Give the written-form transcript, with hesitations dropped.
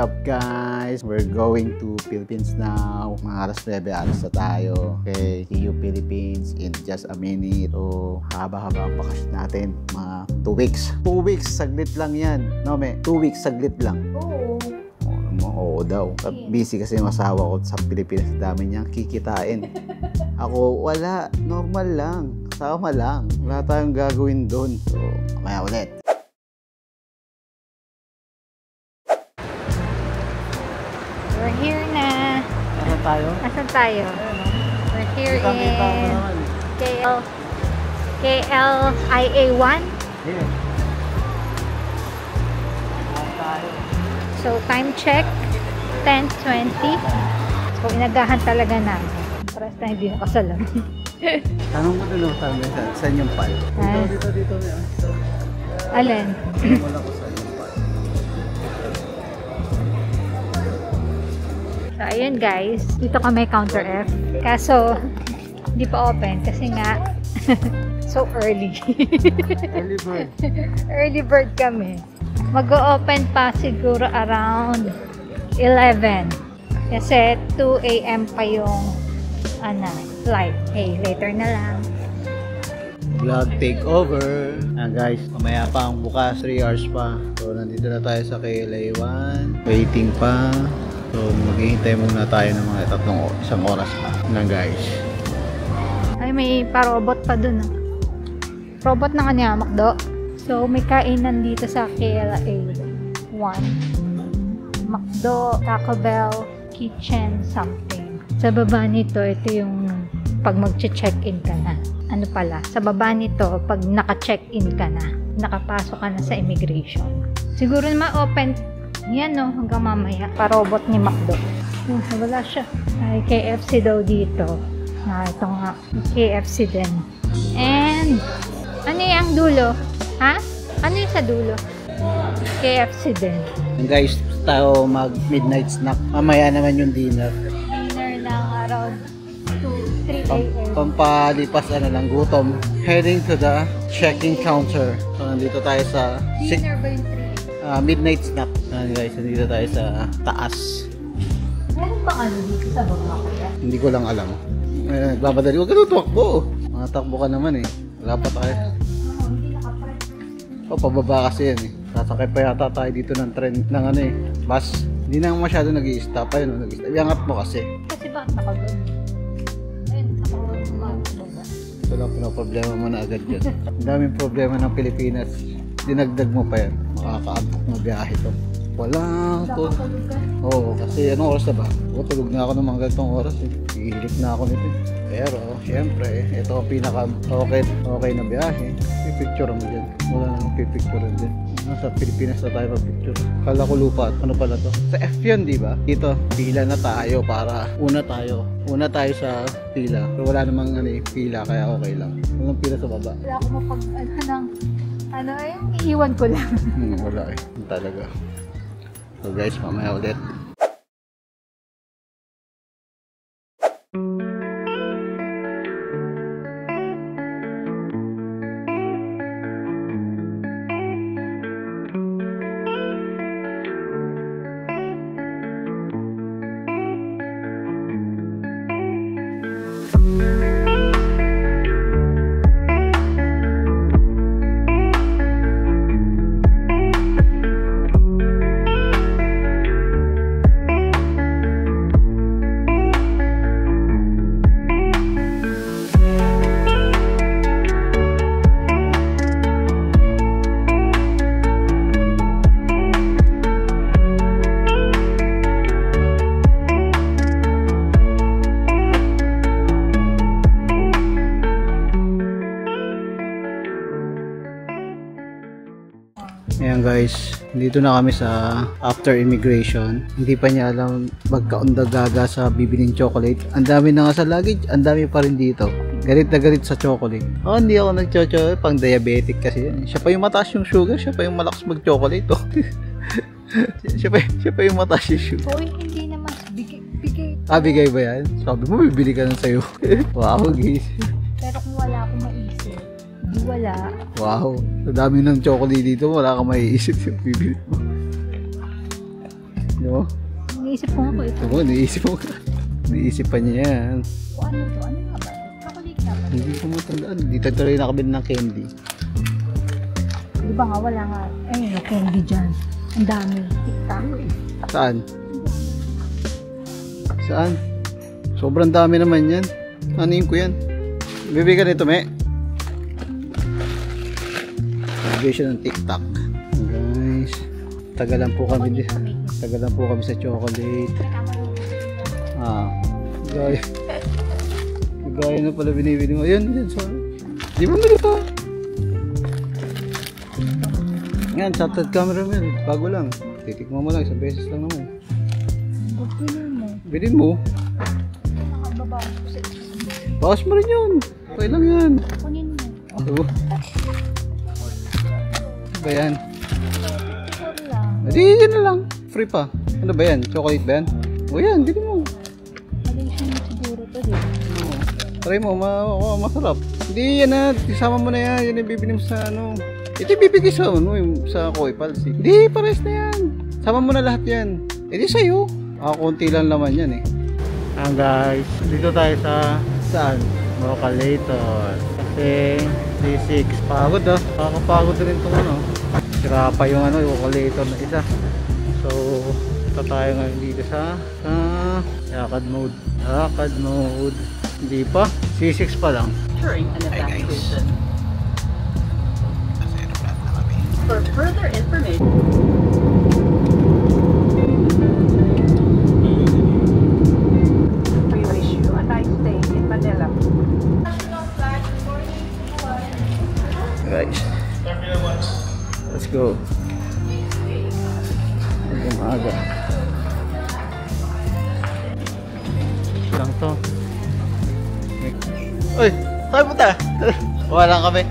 up guys? We're going to Philippines now. Mga alas 9, alas na tayo. Okay, see you Philippines in just a minute. So, haba-haba ang bakasyon natin. Mga 2 weeks. 2 weeks, saglit lang yan. No, me? 2 weeks, saglit lang. Oo. Oo daw. Busy kasi yung asawa ko sa Pilipinas. Dami niyang kikitain. Ako, wala. Normal lang. Sama lang. Wala tayong gagawin doon. So, mamaya ulit. We're here na. Asan tayo? Asan tayo? We're here in KLIA1. Here. So, time check, 10:20. So, inagahan talaga namin. Paras na hindi nakasalam. Tanong mo doon, saan yung pal? Dito. Alin? Wala ko saan yung pal. So, ayun guys. Dito kami counter F. Kaso, hindi pa open kasi nga so early. Early bird. Early bird kami. Mag-o-open pa siguro around 11. Kasi 2 AM pa yung flight. Hey, later na lang. Vlog takeover. Guys, mamaya pa ang bukas, 3 hours pa. So, nandito na tayo sa KLIA1. Waiting pa. So, maghihintay muna tayo ng mga isang oras pa na guys. Ay, may pa-robot pa dun. Robot na kanya, Macdo. So, may kainan dito sa KLIA1. Macdo, Taco Bell, Kitchen, something. Sa baba nito, ito yung pag mag-check-in ka na. Ano pala? Sa baba nito, pag naka-check-in ka na, nakapasok ka na sa immigration. Siguro naman open yan, no? Hanggang mamaya. Pa-robot ni Macdo. Wala siya. Ay, KFC daw dito. Ito nga. KFC din. And, ano yung dulo? Ha? Ano yung sa dulo? KFC din. And guys, tayo mag-midnight snack. Mamaya naman yung dinner. Dinner ng around 2-3 a.m. Pampalipas lang, gutom. Heading to the check-in counter. So, nandito tayo sa Dinner ba yung 3 midnight snack. Guys, nandito tayo sa taas. Meron bang ano dito sa baba kaya? Hindi ko lang alam. Nagbamadali. Huwag ka tumakbo. Mga takbo ka naman eh. Wala pa tayo. Hindi nakapress. Pababa kasi yan eh. Sasakay pa yata tayo dito ng trend ng bus. Hindi na masyado nag-i-stop. Ayun, nag-i-stop. Iangat mo kasi. Kasi bakit nakagano? Ayun, nakagano. Ito lang pinaproblema mo na agad yun. Ang daming problema ng Pilipinas. Dinagdag mo pa yan. Makakaabot na biyahe to. Walang to. Oo, kasi anong oras na ba? Tulog na ako ng mga ganitong oras eh. Ihilik na ako nito eh. Pero, syempre, ito ang pinaka okay na biyahe. Pipicture mo dyan. Wala nang pipicture dyan. Nasa Pilipinas na tayo mag-picture. Kala ko lupa at ano pala to? Sa F yun, di ba? Dito, pila na tayo para una tayo. Una tayo sa pila. Pero wala namang pila, kaya okay lang. Walang pila sa baba. Wala ako yung iiwan ko lang. Wala eh. Talaga. So guys, mamaya ulit. Ayan guys, dito na kami sa after immigration. Hindi pa niya alam magkaundagaga sa bibiling chocolate. Ang dami na nga sa luggage, ang dami pa rin dito. Galit na galit sa chocolate. Oh, hindi ako nag-chocolate, pang diabetic kasi yan. Siya pa yung mataas yung sugar, siya pa yung malakas mag-chocolate. Oh. siya pa yung mataas yung sugar. Hoy, hindi naman bigay. Bigay ba yan? Sabi mo, bibili ka na sa'yo. Wow, guys. Pero kung wala akong maisip, di wala. Wow, sa dami ng chocolate dito, wala kang maiisip yung bibili mo. Di mo? Iniisip ko nga po ito. Oo, niisip mo. Niisip pa niya yan. O ano to? Ano nga ba? Chocolate nga ba? Hindi ko matandaan. Dito tuloy nakabili ng candy. Di ba nga wala nga. Ayun, candy dyan. Ang dami. Tiktak. Saan? Saan? Sobrang dami naman yan. Anin ko yan? Bibigyan nito, me. Bibigyan siya ng TikTok. Guys, tagalan po kami dito. Tagalan po kami sa chocolate. Gaya. Gaya na pala binibili mo. Ayan, yan. Sorry. Di ba mali pa? Yan, shoutout camera mo yan. Bago lang. Titikman mo lang. Isang beses lang naman. Bilhin mo. Bilhin mo. Nakababa ko sa Bawas mo rin yun. Okay lang yan. kunin mo. Ito. Ano ba yan? Sorry lang. Hindi, yan na lang. Free pa. Ano ba yan? Chocolate ba yan? O yan, bilhin mo. Malaysian siguro to din. Try mo, masarap. Hindi yan na, isama mo na yan. Yan yung bibili mo sa ano. Ito yung bibigay sa ano, yung sa Koi Pals. Hindi, pares na yan. Sama mo na lahat yan. Ito sa'yo. Konti lang naman yan eh. Guys, dito tayo sa saan? Mocalator. Kasi 3-6. Pagod ah. Kakapagod rin itong ano. Sira pa yung ano, yung Mocalator na isa. So, ito tayo ngayon dito sa lakad mode. Lakad mode. Hindi pa. C6 pa lang. During an evacuation. For further information, we wish you a nice stay in Manila. Guys, let's go. Umaga. Lang to. Uy, saan punta? Wala kami.